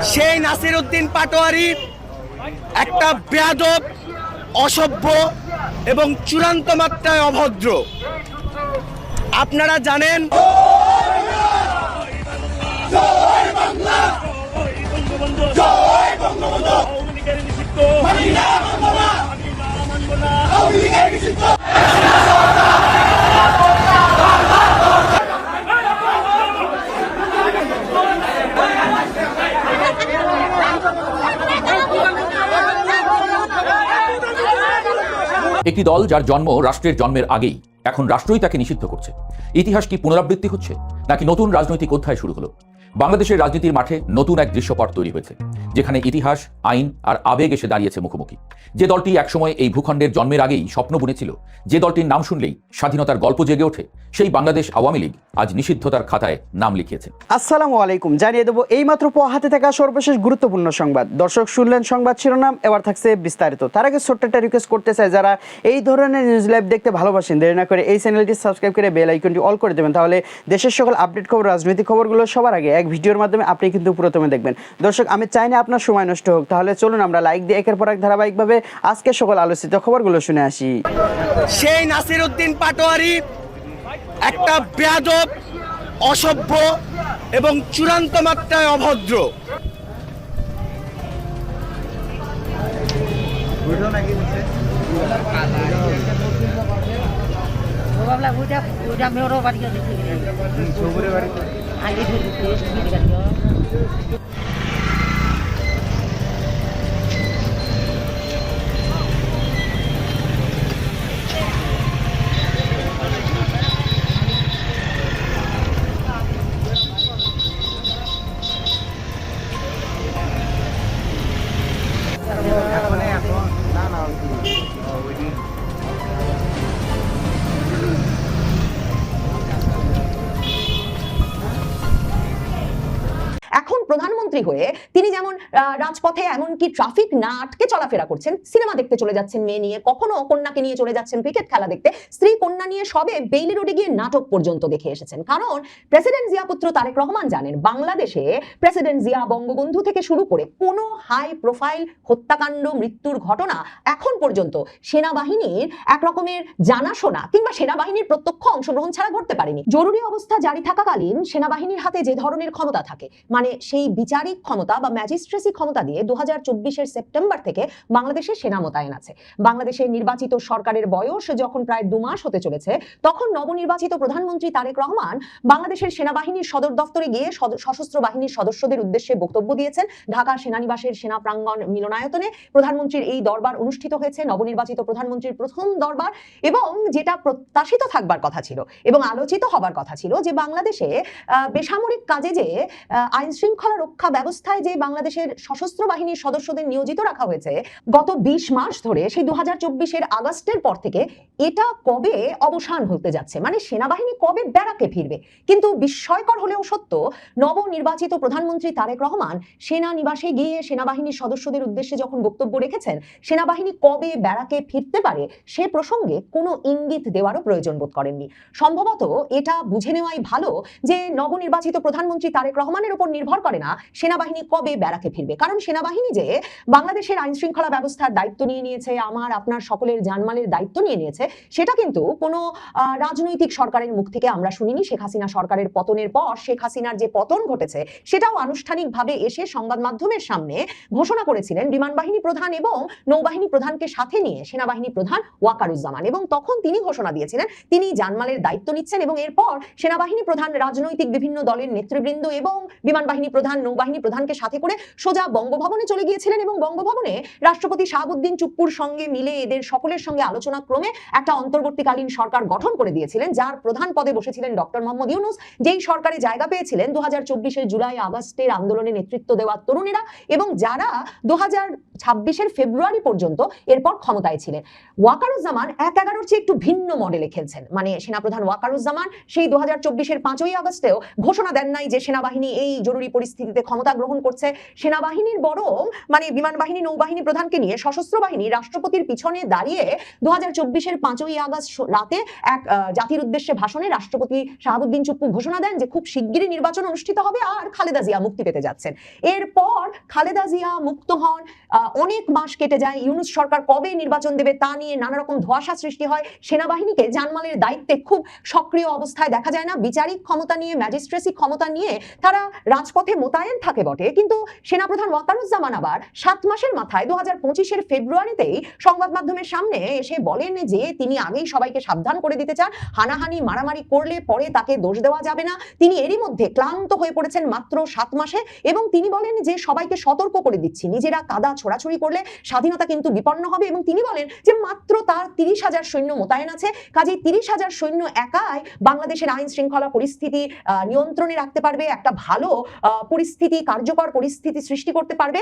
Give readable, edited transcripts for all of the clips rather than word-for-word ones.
সেই নাসিরউদ্দিন পাটোয়ারি একটা বেয়াদব, অসভ্য এবং চূড়ান্ত মাত্রায় অভদ্র। আপনারা জানেন একটি দল যার জন্ম রাষ্ট্রের জন্মের আগেই এখন রাষ্ট্রই তাকে নিষিদ্ধ করছে। ইতিহাস কি পুনরাবৃত্তি হচ্ছে, নাকি নতুন রাজনৈতিক অধ্যায় শুরু হলো? বাংলাদেশের রাজনীতির মাঠে নতুন এক দৃশ্যপট তৈরি হয়েছে, যেখানে ইতিহাস, আইন আর আবেগ এসে দাঁড়িয়েছে মুখোমুখি। যে দলটি একসময় এই ভূখণ্ডের জন্মের আগেই স্বপ্ন বুনেছিল, যে দলটির নাম শুনলেই স্বাধীনতার গল্প জেগে ওঠে, সেই বাংলাদেশ আওয়ামী লীগ আজ নিষিদ্ধতার খাতায় নাম লিখিয়েছে। আসসালামু আলাইকুম। জানিয়ে দেবো এইমাত্র হাতে থাকা সর্বশেষ গুরুত্বপূর্ণ সংবাদ। দর্শক শুনলেন সংবাদ শিরোনাম, এবার থাকছে বিস্তারিত। তার আগে ছোট্ট একটা রিকোয়েস্ট করতে চাই, যারা এই ধরনের নিউজ লাইভ দেখতে ভালোবাসেন, দেরি না করে এই চ্যানেলটি সাবস্ক্রাইব করে বেল আইকনটি অল করে দেবেন। তাহলে দেশের সকল আপডেট খবর, রাজনৈতিক খবরগুলো সবার আগে এক ভিডিওর মাধ্যমে আপনি কিন্তু প্রথমে দেখবেন। দর্শক, আমি চাই না আপনার সময় নষ্ট হোক, তাহলে চলুন আমরা লাইক দিয়ে একের পর এক ধারাবাহিকভাবে আজকে সকল আলোচিত খবরগুলো শুনে আসি। সেই নাসিরউদ্দিন পাটোয়ারি একটা বেয়াদব, অসভ্য এবং চূড়ান্ত মাত্রায় অভদ্র। এখন প্রধানমন্ত্রী হয়ে তিনি যেমন রাজপথে এমনকি ট্রাফিক না আটকে চলাফেরা করছেন, সিনেমা দেখতে চলে যাচ্ছেন মেয়ে নিয়ে, কখনো কন্যাকে নিয়ে চলে যাচ্ছেন ক্রিকেট খেলা দেখতে, স্ত্রী কন্যা নিয়ে সবে বেইলি রোডে গিয়ে নাটক পর্যন্ত দেখে এসেছেন। কারণ প্রেসিডেন্ট জিয়া পুত্র তারেক রহমান জানেন, বাংলাদেশে প্রেসিডেন্ট জিয়া, বঙ্গবন্ধু থেকে শুরু করে কোনো হাই প্রোফাইল হত্যাকাণ্ড, মৃত্যুর ঘটনা এখন পর্যন্ত সেনাবাহিনীর এক রকমের জানাশোনা কিংবা সেনাবাহিনীর প্রত্যক্ষ অংশগ্রহণ ছাড়া ঘটতে পারেনি। জরুরি অবস্থা জারি থাকাকালীন সেনাবাহিনীর হাতে যে ধরনের ক্ষমতা থাকে, মানে সেই বিচারিক ক্ষমতা বা ম্যাজিস্ট্রেসি ক্ষমতা দিয়ে 2024-এর সেপ্টেম্বর থেকে বাংলাদেশে সেনা মোতায়েন আছে। বাংলাদেশের নির্বাচিত সরকারের বয়স যখন প্রায় 2 মাস হতে চলেছে, তখন নবনির্বাচিত প্রধানমন্ত্রী তারেক রহমান বাংলাদেশের সেনাবাহিনীর সদর দপ্তরে গিয়ে সশস্ত্র বাহিনীর সদস্যদের উদ্দেশ্যে বক্তব্য দিয়েছেন। ঢাকা সেনানিবাসের সেনা প্রাঙ্গণ মিলনায়তনে প্রধানমন্ত্রীর এই দরবার অনুষ্ঠিত হয়েছে, নবনির্বাচিত প্রধানমন্ত্রীর প্রথম দরবার। এবং যেটা প্রত্যাশিত থাকবার কথা ছিল এবং আলোচিত হবার কথা ছিল, যে বাংলাদেশে বেসামরিক কাজে যে আইন শৃঙ্খলা রক্ষা ব্যবস্থায় যে বাংলাদেশের সশস্ত্র বাহিনীর সদস্যদের নিয়োজিত রাখা হয়েছে গত 20 মাস ধরে, সেই 2024-এর আগস্টের পর থেকে এটা কবে অবসান হতে যাচ্ছে, মানে সেনাবাহিনী কবে ব্যারাকে ফিরবে। কিন্তু বিস্ময়কর হলেও সত্য, নবনির্বাচিত প্রধানমন্ত্রী তারেক রহমান সেনানিবাসে গিয়ে সেনাবাহিনীর সদস্যদের উদ্দেশ্যে যখন বক্তব্য রেখেছেন, সেনাবাহিনী কবে ব্যারাকে ফিরতে পারে সে প্রসঙ্গে কোনো ইঙ্গিত দেওয়ারও প্রয়োজন বোধ করেননি। সম্ভবত এটা বুঝে নেওয়াই ভালো যে নবনির্বাচিত প্রধানমন্ত্রী তারেক রহমানের উপর নির্ভর করে না সেনাবাহিনী কবে ব্যারাকে ফিরবে। কারণ সেনাবাহিনী যে বাংলাদেশের আইন শৃঙ্খলা ব্যবস্থার দায়িত্ব নিয়ে নিয়েছে, আমার আপনার সকলের জানমালের দায়িত্ব নিয়ে নিয়েছে, সেটা কিন্তু কোনো রাজনৈতিক সরকারের মুখ থেকে আমরা শুনিনি। শেখ হাসিনা সরকারের পতনের পর শেখ হাসিনার যে পতন ঘটেছে, সেটাও আনুষ্ঠানিকভাবে এসে সংবাদ মাধ্যমের সামনে ঘোষণা করেছিলেন বিমান বাহিনী প্রধান এবং নৌবাহিনী প্রধানকে সাথে নিয়ে সেনাবাহিনী প্রধান ওয়াকারুজ্জামান। এবং তখন তিনি ঘোষণা দিয়েছিলেন তিনি জানমালের দায়িত্ব নিচ্ছেন। এবং এরপর সেনাবাহিনী প্রধান, রাজনৈতিক বিভিন্ন দলের নেতৃবৃন্দ এবং বিমান বাহিনী প্রধান, নৌবাহিনী প্রধানকে সাথে করে সোজা বঙ্গভবনে চলে গিয়েছিলেন। এবং বঙ্গভবনে রাষ্ট্রপতি শাহাবুদ্দিন চুপ্পুর সঙ্গে মিলে এদের সকলের সঙ্গে আলোচনা ক্রমে একটা অন্তর্বর্তীকালীন সরকার গঠন করে দিয়েছিলেন, যার প্রধান পদে বসেছিলেন ডক্টর মোহাম্মদ ইউনূস, যেই সরকারে জায়গা পেয়েছিলেন 2024-এর জুলাই আগস্টের আন্দোলনে নেতৃত্ব দেওয়া তরুণেরা এবং যারা 2026-এর ফেব্রুয়ারি পর্যন্ত এরপর ক্ষমতায় ছিলেন। ওয়াকারুজ্জামান 1/11-র চেয়ে একটু ভিন্ন মডেলে খেলছেন। মানে সেনাপ্রধান ওয়াকারুজ্জামান সেই 2024-এর 5ই আগস্টেও ঘোষণা দেন নাই যে সেনাবাহিনী এই জরুরি জরুরি পরিস্থিতিতে ক্ষমতা গ্রহণ করছে, সেনাবাহিনীর বরং মানে বিমান বাহিনী নৌবাহিনী প্রধানকে নিয়ে সশস্ত্র বাহিনী রাষ্ট্রপতির পিছনে দাঁড়িয়ে 2024-এর 5ই আগস্ট রাতে এক জাতির উদ্দেশ্যে ভাষণে রাষ্ট্রপতি শাহাবুদ্দিন চুপ্পু ঘোষণা দেন যে খুব শিগগিরই নির্বাচন অনুষ্ঠিত হবে আর খালেদা জিয়া মুক্তি পেতে যাচ্ছেন। এরপর খালেদা জিয়া মুক্ত হন, অনেক মাস কেটে যায়, ইউনূস সরকার কবে নির্বাচন দেবে তা নিয়ে নানা রকম ধোঁয়াশা সৃষ্টি হয়। সেনাবাহিনীকে জানমালের দায়িত্বে খুব সক্রিয় অবস্থায় দেখা যায় না, বিচারিক ক্ষমতা নিয়ে ম্যাজিস্ট্রেসি ক্ষমতা নিয়ে তারা রাজপথে মোতায়েন থাকে বটে, কিন্তু সেনাপ্রধান ওয়াকারুজ্জামান আবার 7 মাসের মাথায় 2025-এর ফেব্রুয়ারিতেই সংবাদ মাধ্যমের সামনে এসে বলেন যে তিনি আগেই সবাইকে সাবধান করে দিতে চান, হানাহানি মারামারি করলে পরে তাকে দোষ দেওয়া যাবে না। তিনি এরই মধ্যে ক্লান্ত হয়ে পড়েছেন মাত্র 7 মাসে, এবং তিনি বলেন যে সবাইকে সতর্ক করে দিচ্ছি, নিজেরা কাদা ছোড়াছুড়ি করলে স্বাধীনতা কিন্তু বিপন্ন হবে। এবং তিনি বলেন যে মাত্র তার 30,000 সৈন্য মোতায়েন আছে, কাজেই 30,000 সৈন্য একাই বাংলাদেশের আইন শৃঙ্খলা পরিস্থিতি নিয়ন্ত্রণে রাখতে পারবে, একটা ভালো পরিস্থিতি, কার্যকর পরিস্থিতি সৃষ্টি করতে পারবে।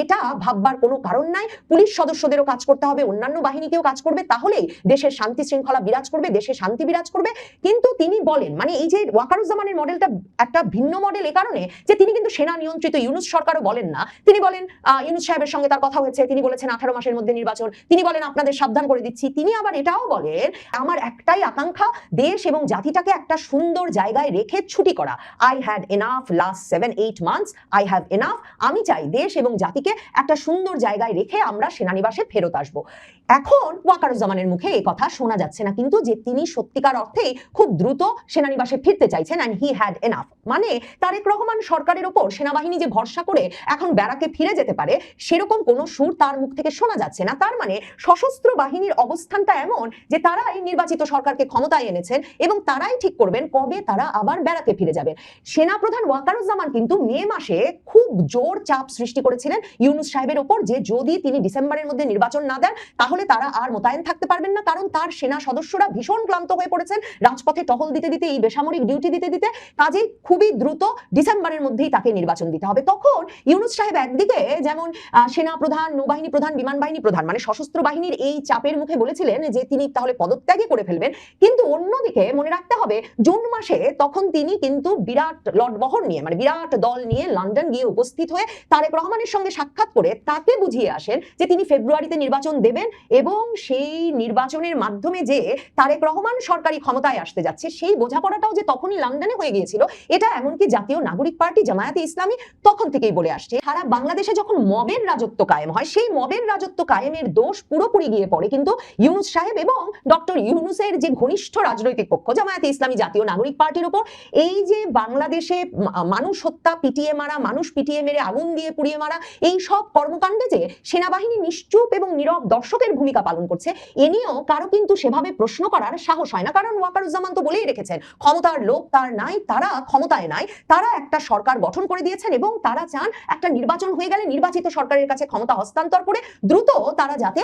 এটা ভাববার কোনো কারণ নাই। পুলিশ সদস্যদেরও কাজ করতে হবে, অন্যান্য বাহিনীকেও কাজ করবে, তাহলেই দেশের শান্তি শৃঙ্খলা বিরাজ করবে, দেশে শান্তি বিরাজ করবে। কিন্তু তিনি বলেন, মানে এই যে ওয়াকারুজ্জামানের মডেলটা একটা ভিন্ন মডেল এ কারণে যে তিনি কিন্তু সেনা নিয়ন্ত্রিত ইউনূস সরকারও বলেন না। তিনি বলেন ইউনূস সাহেবের সঙ্গে তার কথা হয়েছে, তিনি বলেছেন 18 মাসের মধ্যে নির্বাচন, তিনি বলেন আপনাদের সাবধান করে দিচ্ছি। তিনি আবার এটাও বলেন আমার একটাই আকাঙ্ক্ষা, দেশ এবং জাতিটাকে একটা সুন্দর জায়গায় রেখে ছুটি করা। I had enough last 7-8 months, I have enough. আমি চাই দেশ এবং জাতিকে একটা সুন্দর জায়গায় রেখে আমরা সেনানিবাসে ফেরত আসবো। এখন ওয়াকারুজ্জামানের মুখে এই কথা শোনা যাচ্ছে না, কিন্তু যে তিনি সত্যিকার অর্থেই খুব দ্রুত সেনানিবাসে ফিরতে চাইছেন, এন্ড হি হ্যাড এনাফ। মানে তারেক রহমান সরকারের ওপর সেনাবাহিনী যে ভরসা করে এখন ব্যারাকে ফিরে যেতে পারে সেরকম কোনো সুর তার মুখ থেকে শোনা যাচ্ছে না। তার মানে সশস্ত্র বাহিনীর অবস্থানটা এমন যে তারাই নির্বাচিত সরকারকে ক্ষমতায় এনেছেন এবং তারাই ঠিক করবেন কবে তারা আবার ব্যারাকে ফিরে যাবেন। সেনাপ্রধান ওয়াকারুজ্জামান কিন্তু মে মাসে খুব জোর চাপ সৃষ্টি করেছিলেন ইউনূস সাহেবের ওপর যে যদি তিনি ডিসেম্বরের মধ্যে নির্বাচন না দেন তাহলে তারা আর মোতায়েন থাকতে পারবেন না, কারণ তার সেনা সদস্যরা ভীষণ ক্লান্ত হয়ে পড়েছেন রাজপথে টহল দিতে দিতে, এই বেসামরিক ডিউটি দিতে দিতে। কাজেই খুবই দ্রুত ডিসেম্বরের মধ্যেই তাকে নির্বাচন দিতে হবে। তখন ইউনূস সাহেব একদিকে যেমন সেনা প্রধান, নৌবাহিনী প্রধান, বিমান বাহিনী প্রধান মানে সশস্ত্র বাহিনীর এই চাপের মুখে বলেছিলেন যে তিনি তাহলে পদত্যাগই করে ফেলবেন, কিন্তু অন্যদিকে মনে রাখতে হবে জুন মাসে তখন তিনি কিন্তু বিরাট লটবহর নিয়ে মানে বিরাট দল নিয়ে লন্ডন গিয়ে উপস্থিত হয়ে তারেক রহমানের সঙ্গে সাক্ষাৎ করে তাকে বুঝিয়ে আসেন যে তিনি ফেব্রুয়ারিতে নির্বাচন দেবেন এবং সেই নির্বাচনের মাধ্যমে যে তারেক রহমান সরকারি ক্ষমতায় আসতে যাচ্ছে সেই বোঝাপড়াটাও যে তখনই লন্ডনে হয়ে গিয়েছিল, এটা এমনকি জাতীয় নাগরিক পার্টি জামায়াতে ইসলামী তখন থেকেই বলে আসছে। সারা বাংলাদেশে যখন মবের রাজত্ব কায়েম হয় সেই মবের রাজত্ব কায়েমের দোষ পুরোপুরি গিয়ে পড়ে কিন্তু ইউনূস সাহেব এবং ডক্টর ইউনূসের যে ঘনিষ্ঠ রাজনৈতিক পক্ষ জামায়াতে ইসলামী জাতীয় নাগরিক পার্টির উপর। এই যে বাংলাদেশে মানুষ হত্যা, পিটিয়ে মারা, মানুষ পিটিয়ে মেরে আগুন দিয়ে পুড়িয়ে মারা, এই সব কর্মকাণ্ডে যে সেনাবাহিনী নিশ্চুপ এবং নীরব দর্শকের ভূমিকা পালন করছে এ নিয়েও কারো কিন্তু সেভাবে প্রশ্ন করার সাহস হয় না, কারণ ওয়াকারুজ্জামান তো বলেই রেখেছেন ক্ষমতার লোভ তার নাই, তারা ক্ষমতায় নাই, তারা একটা সরকার গঠন করে দিয়েছেন এবং তারা চান একটা নির্বাচন হয়ে গেলে নির্বাচিত সরকারের কাছে ক্ষমতা হস্তান্তর করে দ্রুত তারা যাতে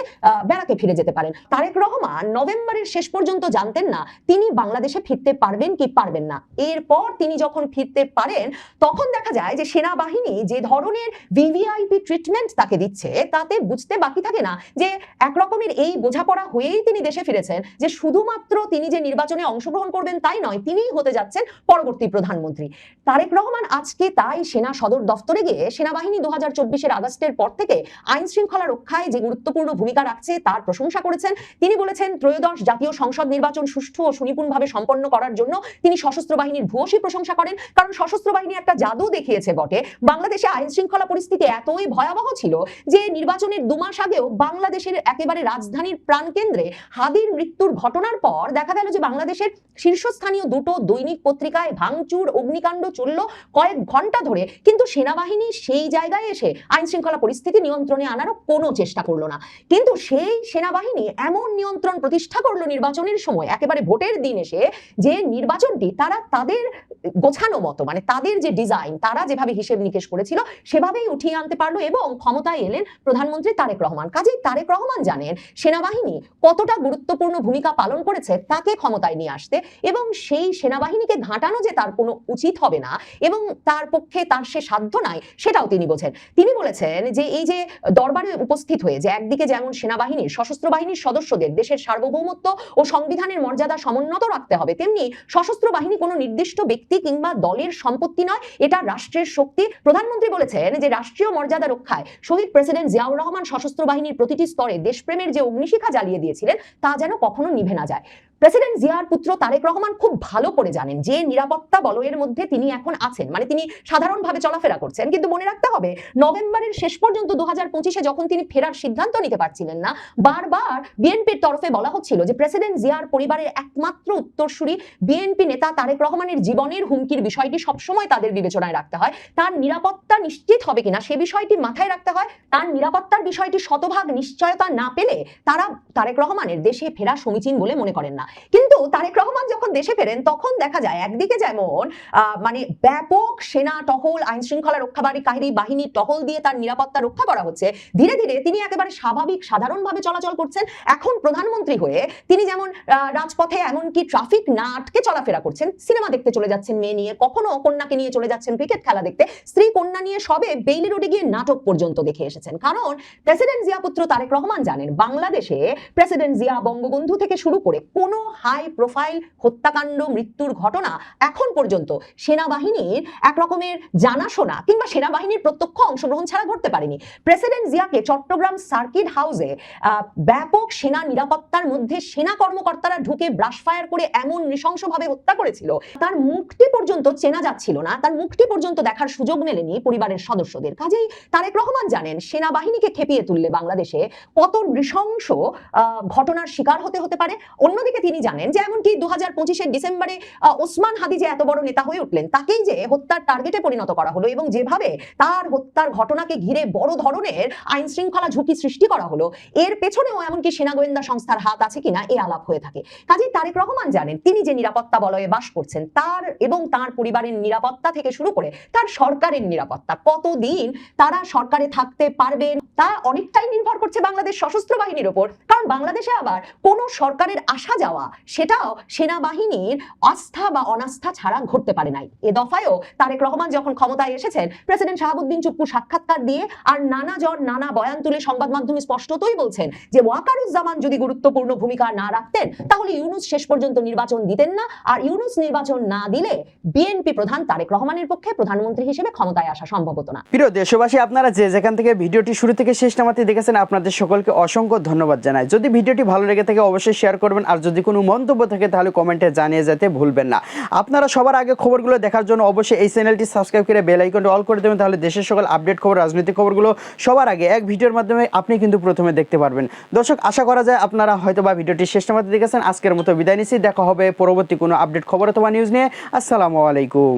ব্যারাকে ফিরে যেতে পারেন। তারেক রহমান নভেম্বরের শেষ পর্যন্ত জানতেন না তিনি বাংলাদেশে ফিরতে পারবেন কি পারবেন না। এরপর তিনি যখন ফিরতে পারেন তখন দেখা যায় যে সেনাবাহিনী যে ধরনের ভিভিআইপি ট্রিটমেন্ট তাকে দিচ্ছে তাতে বুঝতে বাকি থাকে না যে একরকমের এই বোঝাপড়া হয়েই তিনি দেশে ফিরেছেন যে শুধুমাত্র তিনি যে নির্বাচনে অংশগ্রহণ করবেন তাই নয়, তিনিই হতে যাচ্ছেন পরবর্তী প্রধানমন্ত্রী। তারেক রহমান আজকে তাই সেনা সদর দফতরে গিয়ে সেনাবাহিনী 2024-এর আগস্টের পর থেকে আইন শৃঙ্খলা রক্ষায় যে গুরুত্বপূর্ণ ভূমিকা রাখছে তার প্রশংসা করেছেন। তিনি বলেছেন ত্রয়োদশ জাতীয় সংসদ নির্বাচন সুষ্ঠু ও সুনিপুণভাবে সম্পন্ন করার জন্য তিনি সশস্ত্র বাহিনীর ভূয়সী প্রশংসা করেন, কারণ সশস্ত্র বাহিনী একটা জাদু দেখিয়েছে বটে। বাংলাদেশে আইন শৃঙ্খলা পরিস্থিতি এতই ভয়াবহ ছিল যে নির্বাচনের 2 মাস আগেও বাংলাদেশের একেবারে রাজধানীর প্রাণকেন্দ্রে হাদির মৃত্যুর ঘটনার পর দেখা গেল যে বাংলাদেশের শীর্ষস্থানীয় দুটো দৈনিক পত্রিকায় ভাঙচুর অগ্নিকাণ্ড চলল কয়েক ঘন্টা ধরে, কিন্তু সেনাবাহিনী সেই জায়গায় এসে আইন শৃঙ্খলা পরিস্থিতি নিয়ন্ত্রণে আনারও কোনো চেষ্টা করলো না। কিন্তু সেই সেনাবাহিনী এমন নিয়ন্ত্রণ প্রতিষ্ঠা করলো নির্বাচনের সময় একেবারে ভোটের দিন এসে যে নির্বাচনটি তারা তাদের গোছানো মতো মানে তাদের যে ডিজাইন তারা যেভাবে হিসেব নিকেশ করেছিল সেভাবেই উঠিয়ে আনতে পারলো এবং ক্ষমতায় এলেন প্রধানমন্ত্রী তারেক রহমান। কাজেই তারেক রহমান জানেন সেনাবাহিনী কতটা গুরুত্বপূর্ণ ভূমিকা পালন করেছে তাকে ক্ষমতায় নিয়ে আসতে, এবং সেই সেনাবাহিনীকে ঘাঁটানো যে তার কোনো উচিত হবে না এবং তার পক্ষে তার সে সাধ্য নাই সেটাও তিনি বোঝেন। তিনি বলেছেন যে এই যে দরবারে উপস্থিত হয়ে যে একদিকে যেমন সেনাবাহিনীর সশস্ত্র বাহিনীর সদস্যদের দেশের সার্বভৌমত্ব ও সংবিধানের মর্যাদা সমুন্নত রাখতে হবে, তেমনি সশস্ত্র বাহিনী কোনো নির্দিষ্ট ব্যক্তি কিংবা দলের সম্পত্তি নয়, এটা রাষ্ট্রের শক্তি। প্রধানমন্ত্রী বলেছেন যে রাষ্ট্রীয় মর্যাদা রক্ষায় শহীদ প্রেসিডেন্ট জিয়াউর রহমান সশস্ত্র বাহিনীর প্রতিটি স্তরে দেশপ্রেমের যে অগ্নিশিখা জ্বালিয়ে দিয়েছিলেন তা যেন কখনো নিভে না যায়। প্রেসিডেন্ট জিয়ার পুত্র তারেক রহমান খুব ভালো করে জানেন যে নিরাপত্তা বলয়ের মধ্যে তিনি এখন আছেন, মানে তিনি সাধারণভাবে চলাফেরা করছেন, কিন্তু মনে রাখতে হবে নভেম্বরের শেষ পর্যন্ত 2025-এ যখন তিনি ফেরার সিদ্ধান্ত নিতে পারছিলেন না, বারবার বিএনপির তরফে বলা হচ্ছিল যে প্রেসিডেন্ট জিয়ার পরিবারের একমাত্র উত্তরসূরি বিএনপি নেতা তারেক রহমানের জীবনের হুমকির বিষয়টি সবসময় তাদের বিবেচনায় রাখতে হয়। তার নিরাপত্তা নিশ্চিত হবে কিনা সে বিষয়টি মাথায় রাখতে হয়। তার নিরাপত্তার বিষয়টি শতভাগ নিশ্চয়তা না পেলে তারা তারেক রহমানের দেশে ফেরা সমীচীন বলে মনে করেন না। কিন্তু তারেক রহমান যখন দেশে ফেরেন তখন দেখা যায় একদিকে যেমন মানে ব্যাপক সেনা টহল, আইন শৃঙ্খলা রক্ষাকারী বাহিনীর টহল দিয়ে তার নিরাপত্তা রক্ষা করা হচ্ছে, ধীরে ধীরে তিনি একেবারে স্বাভাবিক সাধারণভাবে চলাচল করছেন। এখন প্রধানমন্ত্রী হয়ে তিনি যেমন রাজপথে এমনকি ট্রাফিক না আটকে চলাফেরা করছেন, সিনেমা দেখতে চলে যাচ্ছেন মেয়ে নিয়ে, কখনো কন্যাকে নিয়ে চলে যাচ্ছেন ক্রিকেট খেলা দেখতে, স্ত্রী কন্যা নিয়ে সবে বেইলি রোডে গিয়ে নাটক পর্যন্ত দেখে এসেছেন। কারণ প্রেসিডেন্ট জিয়া পুত্র তারেক রহমান জানেন বাংলাদেশে প্রেসিডেন্ট জিয়া, বঙ্গবন্ধু থেকে শুরু করে কোনো হাই প্রোফাইল হত্যাকাণ্ড, মৃত্যুর ঘটনা এখন পর্যন্ত সেনাবাহিনীর এক রকমের জানাশোনা কিংবা সেনাবাহিনীর প্রত্যক্ষ অংশগ্রহণ ছাড়া ঘটতে পারেনি। প্রেসিডেন্ট জিয়াকে চট্টগ্রাম সার্কিট হাউসে ব্যাপক সেনা নিরাপত্তার মধ্যে সেনা কর্মকর্তারা ঢুকে ব্রাশ ফায়ার করে এমন নৃশংসভাবে হত্যা করেছিল, তার মুখটি পর্যন্ত চেনা যাচ্ছিল না, তার মুখটি পর্যন্ত দেখার সুযোগ মেলেনি পরিবারের সদস্যদের। কাজেই তারেক রহমান জানেন সেনাবাহিনীকে খেপিয়ে তুললে বাংলাদেশে কত নৃশংস ঘটনার শিকার হতে পারে। অন্যদিকে তিনি জানেন যে এমনকি 2025-এর ডিসেম্বরে ওসমান হাদি যে এত বড় নেতা হয়ে উঠলেন তাকেই যে হত্যার টার্গেটে পরিণত করা হলো এবং যেভাবে তার হত্যার ঘটনাকে ঘিরে বড় ধরনের আইন শৃঙ্খলা ঝুঁকি সৃষ্টি করা হলো, এর পেছনেও এমনকি সেনা গোয়েন্দা সংস্থার হাত আছে কিনা এই আলাপ হয়ে থাকে। কাজেই তারেক রহমান জানেন তিনি যে নিরাপত্তা বলয়ে বাস করছেন তার এবং তার পরিবারের নিরাপত্তা থেকে শুরু করে তার সরকারের নিরাপত্তা, কতদিন তারা সরকারে থাকতে পারবেন তা অনেকটাই নির্ভর করছে বাংলাদেশ সশস্ত্র বাহিনীর উপর। কারণ বাংলাদেশে আবার কোনো সরকারের আসা যাওয়া সেটাও সেনাবাহিনীর আস্থা বা অনাস্থা ছাড়া ঘটতে পারে নাই। এ দফায়ও তারেক রহমান যখন ক্ষমতায় এসেছেন, প্রেসিডেন্ট শাহাবুদ্দিন চুপ্পু সাক্ষাৎকার দিয়ে আর নানা বয়ান তুলে সংবাদ মাধ্যমে স্পষ্টতই বলছেন যে ওয়াকারুজ্জামান যদি গুরুত্বপূর্ণ ভূমিকা না রাখতেন তাহলে ইউনূস শেষ পর্যন্ত নির্বাচন দিতেন না, আর ইউনূস নির্বাচন না দিলে বিএনপি প্রধান তারেক রহমানের পক্ষে প্রধানমন্ত্রী হিসেবে ক্ষমতায় আসা সম্ভব হতো না। প্রিয় দেশবাসী, আপনারা যে যেখান থেকে ভিডিওটি শুরু থেকে শেষ নামাতে দেখেছেন আপনাদের সকলকে অসংখ্য ধন্যবাদ জানাই। যদি ভিডিওটি ভালো লেগে থাকে অবশ্যই শেয়ার করবেন, আর যদি কোনো মন্তব্য থাকে তাহলে কমেন্টে জানিয়ে যেতে ভুলবেন না। আপনারা সবার আগে খবরগুলো দেখার জন্য অবশ্যই এই চ্যানেলটি সাবস্ক্রাইব করে বেল আইকনটি অল করে দেবেন, তাহলে দেশের সকল আপডেট খবর, রাজনৈতিক খবরগুলো সবার আগে এক ভিডিওর মাধ্যমে আপনি কিন্তু প্রথমে দেখতে পারবেন। দর্শক, আশা করা যায় আপনারা হয়তো বা ভিডিওটি শেষ নামাতে দেখেছেন। আজকের মতো বিদায় নিচ্ছি, দেখা হবে পরবর্তী কোনো আপডেট খবর অথবা নিউজ নিয়ে। আসসালামু আলাইকুম।